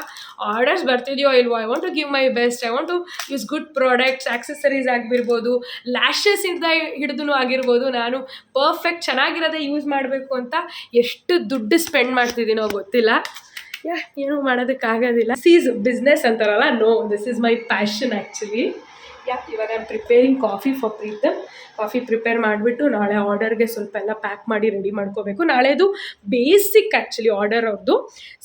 Orders ಬರ್ತಿದೆಯೋ ಇಲ್ವೋ, I want to give my best, I want to use good products, accessories ಆಗಿರ್ಬೋದು, lashes ಹಿಡಿದು ಆಗಿರ್ಬೋದು. ನಾನು perfect ಚೆನ್ನಾಗಿರೋದೇ use ಮಾಡಬೇಕು ಅಂತ ಎಷ್ಟು ದುಡ್ಡು ಸ್ಪೆಂಡ್ ಮಾಡ್ತಿದ್ದೀನೋ ಗೊತ್ತಿಲ್ಲ. ಏನೂ ಮಾಡೋದಕ್ಕಾಗೋದಿಲ್ಲ. ದಿಸ್ ಈಸ್ ಬಿಸ್ನೆಸ್ ಅಂತಾರಲ್ಲ, no, this is my passion actually. ಇವಾಗ I am preparing coffee for Preetham. Coffee prepare ಮಾಡಿಬಿಟ್ಟು ನಾಳೆ ಆರ್ಡರ್ಗೆ ಸ್ವಲ್ಪ ಎಲ್ಲ ಪ್ಯಾಕ್ ಮಾಡಿ ರೆಡಿ ಮಾಡ್ಕೋಬೇಕು. ನಾಳೆದು ಬೇಸಿಕ್ ಆ್ಯಕ್ಚುಲಿ ಆರ್ಡರ್ ಅವ್ರದ್ದು,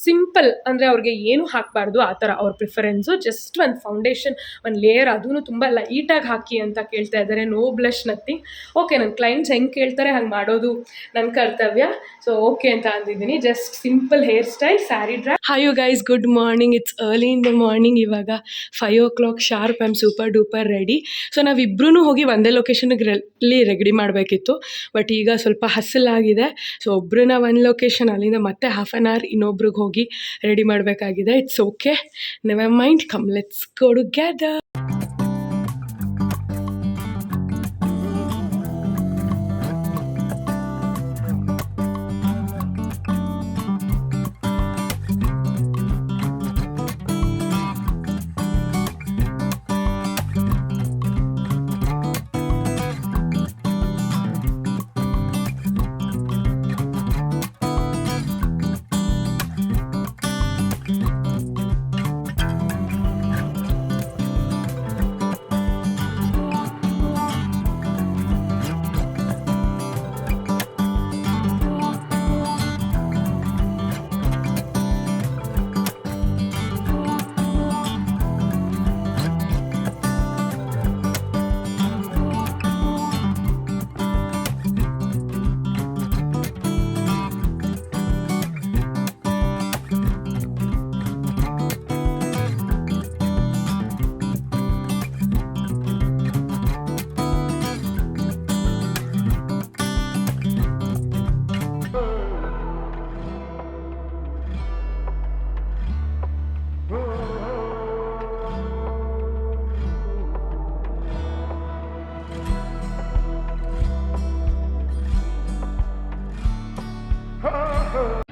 ಸಿಂಪಲ್, ಅಂದರೆ ಅವ್ರಿಗೆ ಏನು ಹಾಕಬಾರ್ದು ಆ ಥರ ಅವ್ರ ಪ್ರಿಫರೆನ್ಸು. ಜಸ್ಟ್ ಒಂದು ಫೌಂಡೇಶನ್, ಒಂದು ಲೇಯರ್, ಅದೂ ತುಂಬ ಲೈಟಾಗಿ ಹಾಕಿ ಅಂತ ಕೇಳ್ತಾ ಇದ್ದಾರೆ. No blush, nothing. ಓಕೆ, ನನ್ನ ಕ್ಲೈಂಟ್ಸ್ ಹೆಂಗೆ ಕೇಳ್ತಾರೆ ಹಂಗೆ ಮಾಡೋದು ನನ್ನ ಕರ್ತವ್ಯ, ಸೊ ಓಕೆ ಅಂತ ಅಂದಿದ್ದೀನಿ. Just simple hair style, sari drape. Hi you guys, good morning. It's early in the morning. ಇವಾಗ 5 o'clock sharp. I am super duper ready. So ನಾವಿಬ್ಬರೂ ಹೋಗಿ ಒಂದೇ ಲೊಕೇಶನ್ಗೆ ರೆಡಿ ಮಾಡಬೇಕಿತ್ತು, ಬಟ್ ಈಗ ಸ್ವಲ್ಪ ಹಸಲಾಗಿದೆ. ಸೊ ಒಬ್ಬರನ್ನ ಒಂದು ಲೊಕೇಶನ್, ಅಲ್ಲಿಂದ ಮತ್ತೆ ಹಾಫ್ ಆನ್ ಅವರ್ ಇನ್ನೊಬ್ರಿಗೆ ಹೋಗಿ ರೆಡಿ ಮಾಡಬೇಕಾಗಿದೆ. It's okay, never mind, come let's go together.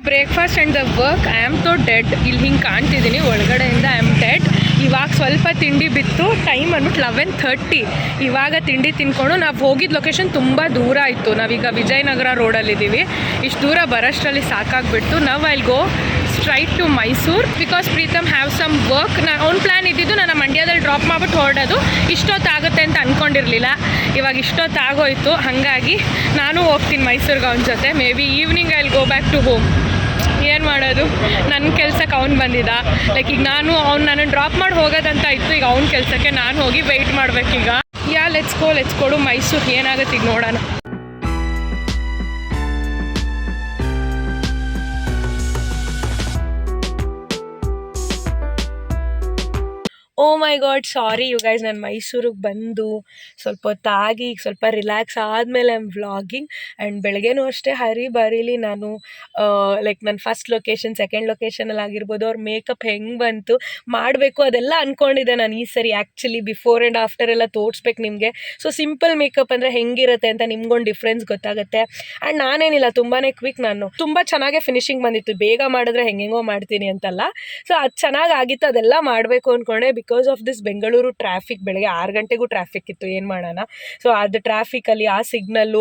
Breakfast and the work, I am ತೋ ಡೆಡ್. ಇಲ್ಲಿ ಹಿಂಗೆ ಕಾಣ್ತಿದ್ದೀನಿ ಒಳಗಡೆಯಿಂದ, ಐ ಆಮ್ ಡೆಡ್. ಇವಾಗ ಸ್ವಲ್ಪ ತಿಂಡಿ ಬಿತ್ತು, ಟೈಮ್ ಅಂದ್ಬಿಟ್ಟು 11:30. ಇವಾಗ ತಿಂಡಿ ತಿನ್ಕೊಂಡು, ನಾವು ಹೋಗಿದ್ದ ಲೊಕೇಶನ್ ತುಂಬ ದೂರ ಇತ್ತು. ನಾವೀಗ ವಿಜಯನಗರ ರೋಡಲ್ಲಿದ್ದೀವಿ. ಇಷ್ಟು ದೂರ ಬರೋಷ್ಟರಲ್ಲಿ ಸಾಕಾಗ್ಬಿಟ್ಟು ನಾವು I'll go straight to Mysuru because Preetham have some work. ಅವ್ನ ಪ್ಲ್ಯಾನ್ ಇದ್ದಿದ್ದು ನಾನು ಮಂಡ್ಯದಲ್ಲಿ ಡ್ರಾಪ್ ಮಾಡಿಬಿಟ್ಟು ಹೊರಡೋದು. ಇಷ್ಟೊತ್ತಾಗುತ್ತೆ ಅಂತ ಅಂದ್ಕೊಂಡಿರಲಿಲ್ಲ. ಇವಾಗ ಇಷ್ಟೊತ್ತಾಗೋಯ್ತು, ಹಾಗಾಗಿ ನಾನು ಹೋಗ್ತೀನಿ ಮೈಸೂರಿಗೆ ಅವನ ಜೊತೆ. May be evening I'll go back to home. ಏನು ಮಾಡೋದು, ನನ್ನ ಕೆಲ್ಸಕ್ಕೆ ಅವ್ನು ಬಂದಿದ್ದ. ಲೈಕ್ ಈಗ ನಾನು ಡ್ರಾಪ್ ಮಾಡಿ ಹೋಗೋದಂತ ಇತ್ತು. ಈಗ ಅವ್ನ ಕೆಲಸಕ್ಕೆ ನಾನು ಹೋಗಿ ವೆಯ್ಟ್ ಮಾಡಬೇಕೀಗ. Let's go Mysuru. ಏನಾಗುತ್ತೆ ಈಗ ನೋಡೋಣ. Oh my God, sorry you guys, ನಾನು ಮೈಸೂರಿಗೆ ಬಂದು ಸ್ವಲ್ಪ ಹೊತ್ತಾಗಿ ಈಗ ಸ್ವಲ್ಪ ರಿಲ್ಯಾಕ್ಸ್ ಆದಮೇಲೆ ಐ ಆಮ್ ವ್ಲಾಗಿಂಗ್. ಆ್ಯಂಡ್ ಬೆಳಗ್ಗೆನೂ ಅಷ್ಟೇ ಬರೀಲಿ ನಾನು ಲೈಕ್ ನನ್ನ ಫಸ್ಟ್ ಲೊಕೇಶನ್, ಸೆಕೆಂಡ್ ಲೊಕೇಶನಲ್ಲಿ ಆಗಿರ್ಬೋದು, ಅವ್ರ ಮೇಕಪ್ ಹೆಂಗೆ ಬಂತು ಮಾಡಬೇಕು ಅದೆಲ್ಲ ಅಂದ್ಕೊಂಡಿದ್ದೆ ನಾನು ಈ ಸರಿ. ಆ್ಯಕ್ಚುಲಿ ಬಿಫೋರ್ ಆ್ಯಂಡ್ ಆಫ್ಟರ್ ಎಲ್ಲ ತೋರಿಸ್ಬೇಕು ನಿಮಗೆ. ಸೊ ಸಿಂಪಲ್ ಮೇಕಪ್ ಅಂದರೆ ಹೆಂಗಿರುತ್ತೆ ಅಂತ ನಿಮ್ಗೊಂದು ಡಿಫ್ರೆನ್ಸ್ ಗೊತ್ತಾಗುತ್ತೆ. ಆ್ಯಂಡ್ ನಾನೇನಿಲ್ಲ, ತುಂಬಾ ಕ್ವಿಕ್, ನಾನು ತುಂಬ ಚೆನ್ನಾಗೇ ಫಿನಿಶಿಂಗ್ ಬಂದಿತ್ತು. ಬೇಗ ಮಾಡಿದ್ರೆ ಹೆಂಗೆಂಗೋ ಮಾಡ್ತೀನಿ ಅಂತಲ್ಲ. ಸೊ ಅದು ಚೆನ್ನಾಗಿ ಆಗಿತ್ತು, ಅದೆಲ್ಲ ಮಾಡಬೇಕು ಅಂದ್ಕೊಂಡೆ. Because of of this Bengaluru traffic ಬೆಳಗ್ಗೆ 6 ಗಂಟೆಗೂ ಟ್ರಾಫಿಕ್ ಇತ್ತು, ಏನು ಮಾಡೋಣ. ಸೊ ಅದು ಟ್ರಾಫಿಕಲ್ಲಿ ಆ ಸಿಗ್ನಲ್ಲು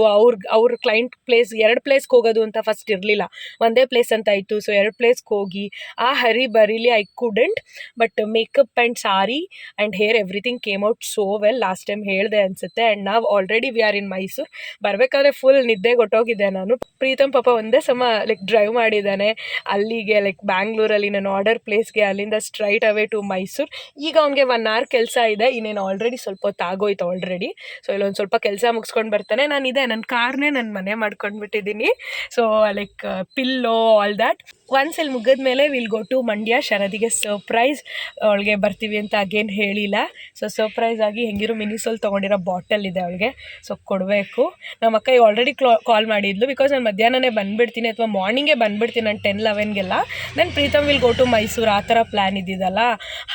ಅವ್ರ ಕ್ಲೈಂಟ್ ಪ್ಲೇಸ್ 2 ಪ್ಲೇಸ್ಗೆ ಹೋಗೋದು ಅಂತ ಫಸ್ಟ್ ಇರಲಿಲ್ಲ, ಒಂದೇ ಪ್ಲೇಸ್ ಅಂತ ಇತ್ತು. ಸೊ 2 ಪ್ಲೇಸ್ಗೆ ಹೋಗಿ ಆ ಹರಿ ಬರೀಲಿ I couldn't, but makeup and sari and hair everything came out so well. Last time ಹೇಳಿದೆ ಅನಿಸುತ್ತೆ. ಆ್ಯಂಡ್ ನಾವು already we are in Mysuru. ಬರಬೇಕಾದ್ರೆ ಫುಲ್ ನಿದ್ದೆ ಕೊಟ್ಟೋಗಿದ್ದೆ ನಾನು. ಪ್ರೀತಮ್ ಪಾಪ ಒಂದೇ ಸಮ ಲೈಕ್ ಡ್ರೈವ್ ಮಾಡಿದ್ದಾನೆ ಅಲ್ಲಿಗೆ, ಲೈಕ್ ಬ್ಯಾಂಗ್ಳೂರಲ್ಲಿ ನಾನು ಆರ್ಡರ್ ಪ್ಲೇಸ್ಗೆ, ಅಲ್ಲಿಂದ ಸ್ಟ್ರೈಟ್ ಅವೇ ಟು ಮೈಸೂರು. ಈಗ ಅವ್ನಿಗೆ 1 hour ಕೆಲಸ ಇದೆ, ಇನ್ನೇನು ಆಲ್ರೆಡಿ ಸ್ವಲ್ಪ ಹೊತ್ತು ಆಗೋಯ್ತು ಆಲ್ರೆಡಿ. ಸೊ ಇಲ್ಲೊಂದು ಸ್ವಲ್ಪ ಕೆಲಸ ಮುಗಿಸ್ಕೊಂಡು ಬರ್ತಾನೆ. ನನ್ನ ಕಾರ್ನೇ ನನ್ನ ಮನೆ ಮಾಡ್ಕೊಂಡ್ಬಿಟ್ಟಿದ್ದೀನಿ. So like pillow all that. Once ಇಲ್ಲಿ ಮುಗಿದ್ಮೇಲೆ ವಿಲ್ ಗೋ ಟು ಮಂಡ್ಯ. ಶರದಿಗೆ ಸರ್ಪ್ರೈಸ್, ಅವಳಿಗೆ ಬರ್ತೀವಿ ಅಂತ ಅಗೇನ್ ಹೇಳಿಲ್ಲ. ಸೊ ಸರ್ಪ್ರೈಸ್ ಆಗಿ ಹೆಂಗಿರೋ ಮಿನಿಸೋಲ್ ತೊಗೊಂಡಿರೋ ಬಾಟಲ್ ಇದೆ ಅವಳಿಗೆ, ಸೊ ಕೊಡಬೇಕು. ನಮ್ಮ ಅಕ್ಕ ಆಲ್ರೆಡಿ ಕಾಲ್ ಮಾಡಿದ್ಲು, ಬಿಕಾಸ್ ನಾನು ಮಧ್ಯಾಹ್ನನೇ ಬಂದುಬಿಡ್ತೀನಿ ಅಥವಾ ಮಾರ್ನಿಂಗೇ ಬಂದುಬಿಡ್ತೀನಿ, ನಾನು 10-11ಗೆಲ್ಲ. Then Preetham will go to Mysuru, ಆ ಥರ ಪ್ಲ್ಯಾನ್ ಇದ್ದಿದ್ದಲ್ಲ.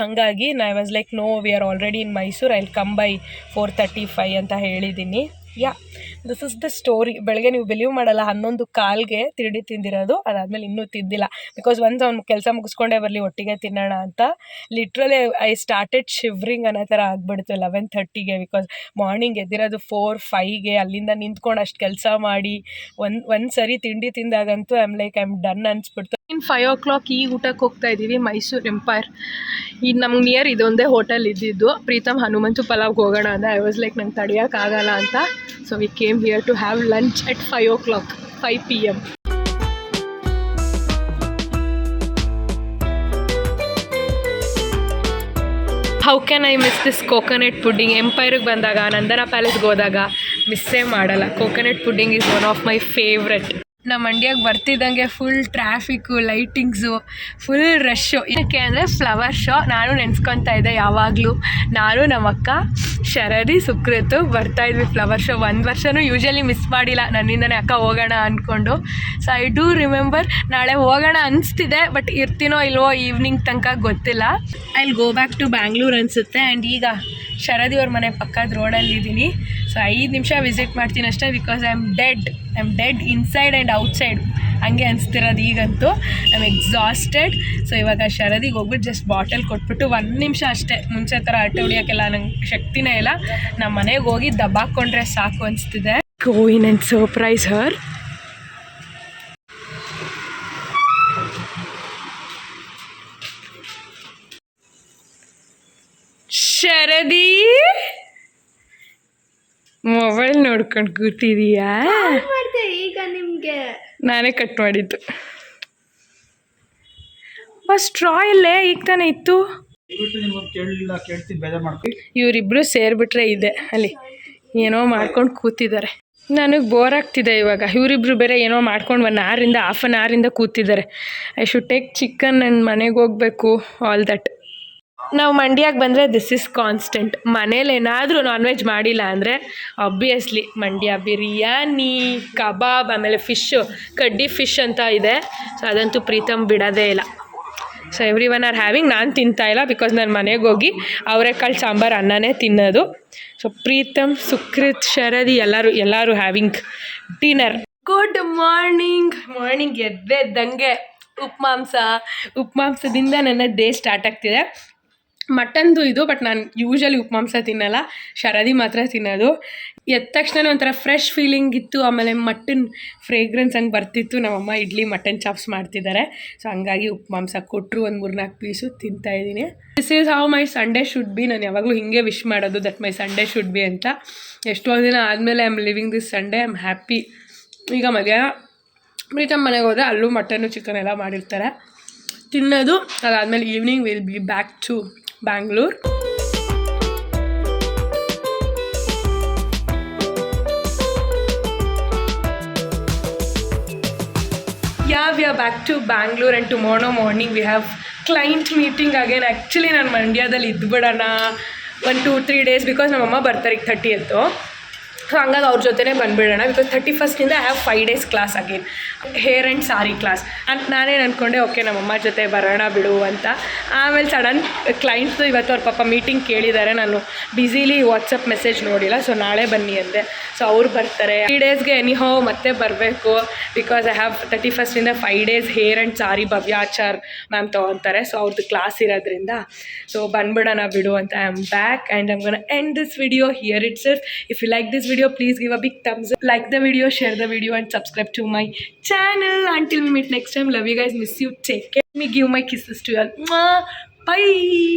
ಹಾಗಾಗಿ I was like no, we are already in Mysuru, I will come by 4:35 ಅಂತ ಹೇಳಿದ್ದೀನಿ. Yeah, this is the story. ಬೆಳಗ್ಗೆ ನೀವು ಬಿಲೀವ್ ಮಾಡಲ್ಲ, 11:15ಗೆ ತಿಂಡಿ ತಿಂದಿರೋದು, ಅದಾದಮೇಲೆ ಇನ್ನೂ ತಿಂದಿಲ್ಲ. ಬಿಕಾಸ್ ಒನ್ಸ್ ಅವ್ನು ಕೆಲಸ ಮುಗಿಸ್ಕೊಂಡೇ ಬರಲಿ ಒಟ್ಟಿಗೆ ತಿನ್ನೋಣ ಅಂತ. ಲಿಟ್ರಲಿ ಐ ಸ್ಟಾರ್ಟೆಡ್ ಶಿವ್ರಿಂಗ್ ಅನ್ನೋ ಥರ ಆಗಿಬಿಡ್ತು 11:30ಗೆ. ಬಿಕಾಸ್ ಮಾರ್ನಿಂಗ್ ಎದ್ದಿರೋದು 4-5ಗೆ, ಅಲ್ಲಿಂದ ನಿಂತ್ಕೊಂಡು ಅಷ್ಟು ಕೆಲಸ ಮಾಡಿ ಒಂದು ಸರಿ ತಿಂಡಿ ತಿಂದಾಗಂತೂ ಐ ಆಮ್ ಡನ್ ಅನಿಸ್ಬಿಡ್ತು. ಇನ್ನು 5 o'clock ಈಗ ಊಟಕ್ಕೆ ಹೋಗ್ತಾ ಇದ್ದೀವಿ, ಮೈಸೂರು ಎಂಪೈರ್. ಈಗ ನಮ್ಗೆ ನಿಯರ್ ಇದೊಂದೇ ಹೋಟೆಲ್ ಇದ್ದಿದ್ದು. ಪ್ರೀತಮ್ ಹನುಮಂತು ಪಲಾವ್ಗೆ ಹೋಗೋಣ ಅಂದ. ಐ ವಾಸ್ ಲೈಕ್ ನಂಗೆ ತಡೆಯೋಕ್ಕಾಗಲ್ಲ ಅಂತ. So we came here to have lunch at 5 o'clock, 5 PM. How can I miss this coconut pudding? ಎಂಪೈರಿಗೆ ಬಂದಾಗ, ನಂದನ ಪ್ಯಾಲೇಸ್ಗೆ ಹೋದಾಗ ಮಿಸ್ಸೇ ಮಾಡಲ್ಲ. Coconut pudding is one of my favourite. ನಮ್ಮ ಮಂಡ್ಯಕ್ಕೆ ಬರ್ತಿದ್ದಂಗೆ full traffic, lightings, full rush. ಇದಕ್ಕೆ ಅಂದರೆ ಫ್ಲವರ್ ಶೋ. ನಾನು ನೆನೆಸ್ಕೊತಾ ಇದ್ದೆ ಯಾವಾಗಲೂ, ನಾನು ನಮ್ಮ ಅಕ್ಕ ಶರದಿ ಸುಕೃತು ಬರ್ತಾಯಿದ್ವಿ ಫ್ಲವರ್ ಶೋ. 1 ವರ್ಷವೂ ಯೂಶ್ವಲಿ ಮಿಸ್ ಮಾಡಿಲ್ಲ ನನ್ನಿಂದನೇ, ಅಕ್ಕ ಹೋಗೋಣ ಅಂದ್ಕೊಂಡು. So I do remember. ನಾಳೆ ಹೋಗೋಣ ಅನಿಸ್ತಿದೆ, ಬಟ್ ಇರ್ತೀನೋ ಇಲ್ವೋ ಈವ್ನಿಂಗ್ ತನಕ ಗೊತ್ತಿಲ್ಲ. I will go back to Bangalore ಅನಿಸುತ್ತೆ. ಆ್ಯಂಡ್ ಈಗ ಶರದಿ ಅವ್ರ ಮನೆ ಪಕ್ಕದ ರೋಡಲ್ಲಿದ್ದೀನಿ. ಸೊ 5 ನಿಮಿಷ ವಿಸಿಟ್ ಮಾಡ್ತೀನಿ ಅಷ್ಟೇ, because I am dead inside and outside, ಹಂಗೆ ಅನಿಸ್ತಿರೋದು ಈಗಂತೂ. I am exhausted. ಸೊ ಇವಾಗ ಶರದಿಗೆ ಹೋಗ್ಬಿಟ್ಟು ಜಸ್ಟ್ ಬಾಟಲ್ ಕೊಟ್ಬಿಟ್ಟು 1 ನಿಮಿಷ ಅಷ್ಟೇ, ಮುಂಚೆ ಥರ ಆಟ ಹೊಡಿಯೋಕ್ಕೆಲ್ಲ ನಂಗೆ ಶಕ್ತಿನೇ ಇಲ್ಲ. ನಮ್ಮ ಮನೆಗೆ ಹೋಗಿ ದಬ್ಬಾಕೊಂಡ್ರೆ ಸಾಕು ಅನಿಸ್ತಿದೆ. Go in and surprise her. Sharadi, mobile ನೋಡ್ಕೊಂಡು ಕೂತಿದೀಯಾ? ಈಗ ನಿಮಗೆ ನಾನೇ ಕಟ್ ಮಾಡಿದ್ದು. ಸ್ಟ್ರಾ ಇಲ್ಲೇ ಈಗ ತಾನೇ ಇತ್ತು. ಇವರಿಬ್ರು ಸೇರಿಬಿಟ್ರೆ ಇದೆ ಅಲ್ಲಿ ಏನೋ ಮಾಡ್ಕೊಂಡು ಕೂತಿದ್ದಾರೆ. ನನಗೆ ಬೋರ್ ಆಗ್ತಿದೆ ಇವಾಗ. ಇವರಿಬ್ರು ಬೇರೆ ಏನೋ ಮಾಡ್ಕೊಂಡು 1 hour-ಇಂದ half an hour-ಇಂದ ಕೂತಿದ್ದಾರೆ. I should take chicken and ಮನೆಗೆ ಹೋಗಬೇಕು, ಆಲ್ ದಟ್. ನಾವು ಮಂಡ್ಯಕ್ಕೆ ಬಂದರೆ ದಿಸ್ ಇಸ್ ಕಾನ್ಸ್ಟೆಂಟ್. ಮನೇಲಿ ಏನಾದರೂ ನಾನ್ ವೆಜ್ ಮಾಡಿಲ್ಲ ಅಂದರೆ ಆಬ್ವಿಯಸ್ಲಿ ಮಂಡ್ಯ ಬಿರಿಯಾನಿ, ಕಬಾಬ್, ಆಮೇಲೆ ಫಿಶ್ಶು, ಕಡ್ಡಿ ಫಿಶ್ ಅಂತ ಇದೆ. ಸೊ ಅದಂತೂ ಪ್ರೀತಮ್ ಬಿಡೋದೇ ಇಲ್ಲ. So every one are having. ನಾನು ತಿಂತಾಯಿಲ್ಲ, ಬಿಕಾಸ್ ನಾನು ಮನೆಗೆ ಹೋಗಿ ಅವರೆಕಾಳು ಸಾಂಬಾರು ಅನ್ನನೇ ತಿನ್ನೋದು. ಸೊ ಪ್ರೀತಮ್, ಸುಕೃತ್, ಶರದಿ ಎಲ್ಲರೂ ಹ್ಯಾವಿಂಗ್ ಡಿನ್ನರ್. ಗುಡ್ ಮಾರ್ನಿಂಗ್ ಎದ್ದಂಗೆ ಉಪಮಾಂಸದಿಂದ ನನ್ನ ಡೇ ಸ್ಟಾರ್ಟ್ ಆಗ್ತಿದೆ. ಮಟನ್ದು ಇದು, ಬಟ್ ನಾನು ಯೂಶ್ವಲಿ ಉಪಮಾಂಸ ತಿನ್ನಲ್ಲ, ಶರದಿ ಮಾತ್ರ ತಿನ್ನೋದು. ಎದ್ದ ತಕ್ಷಣ ಒಂಥರ ಫ್ರೆಶ್ ಫೀಲಿಂಗ್ ಇತ್ತು. ಆಮೇಲೆ ಮಟನ್ ಫ್ರೇಗ್ರೆನ್ಸ್ ಹಂಗೆ ಬರ್ತಿತ್ತು. ನಮ್ಮಮ್ಮ ಇಡ್ಲಿ ಮಟನ್ ಚಾಪ್ಸ್ ಮಾಡ್ತಿದ್ದಾರೆ. ಸೊ ಹಂಗಾಗಿ ಉಪಮಾಂಸ ಕೊಟ್ಟರು, ಒಂದು 3-4 ಪೀಸು ತಿಂತಾಯಿದ್ದೀನಿ. This is how my Sunday should be. ನಾನು ಯಾವಾಗಲೂ ಹೀಗೆ ವಿಶ್ ಮಾಡೋದು, that my Sunday should be ಅಂತ. ಎಷ್ಟೋ ದಿನ ಆದಮೇಲೆ I am living this Sunday, I am happy. ಈಗ ಮಧ್ಯಾಹ್ನ ಪ್ರೀತಮ್ ಮನೆಗೆ ಹೋದರೆ ಅಲ್ಲೂ ಮಟನ್ನು ಚಿಕನ್ ಎಲ್ಲ ಮಾಡಿರ್ತಾರೆ, ತಿನ್ನೋದು. ಅದಾದಮೇಲೆ evening will be back to Bangalore. we are back to Bangalore and tomorrow morning we have client meeting again. Actually ನಾನು ಮಂಡ್ಯದಲ್ಲಿ ಇದ್ಬಿಡೋಣ 1-2-3 days, ಬಿಕಾಸ್ ನಮ್ಮಮ್ಮ ಬರ್ತಾರೆ ಈಗ 30th. ಸೊ ಹಂಗಾಗಿ ಅವ್ರ ಜೊತೆನೇ ಬಂದುಬಿಡೋಣ. Because 31st I have 5 days class again, hair and sari class. ಅಂತ ನಾನೇನು ಅಂದ್ಕೊಂಡೆ, ಓಕೆ ನಮ್ಮಮ್ಮ ಜೊತೆ ಬರೋಣ ಬಿಡು ಅಂತ. ಆಮೇಲೆ ಸಡನ್ ಕ್ಲೈಂಟ್ಸು ಇವತ್ತು ಅವ್ರ ಪಾಪ ಮೀಟಿಂಗ್ ಕೇಳಿದ್ದಾರೆ, ನಾನು ಬ್ಯುಸಿಲಿ ವಾಟ್ಸಪ್ ಮೆಸೇಜ್ ನೋಡಿಲ್ಲ. ಸೊ ನಾಳೆ ಬನ್ನಿ ಅಂದೆ. ಸೊ ಅವ್ರು ಬರ್ತಾರೆ 3 daysಗೆ ಎನಿಹೋ ಮತ್ತೆ ಬರಬೇಕು. Because I have 31st 5 days hair and sari Bhavyachar ma'am ತೊಗೊತಾರೆ. ಸೊ ಅವ್ರದ್ದು ಕ್ಲಾಸ್ ಇರೋದ್ರಿಂದ ಸೊ ಬಂದ್ಬಿಡೋಣ ಬಿಡು ಅಂತ. I am back and I'm gonna end this video here itself. If you like this video, please give a big thumbs up, like the video, share the video and subscribe to my channel. Until we meet next time, love you guys, miss you, take care. Let me give my kisses to you all. Mwah. Bye.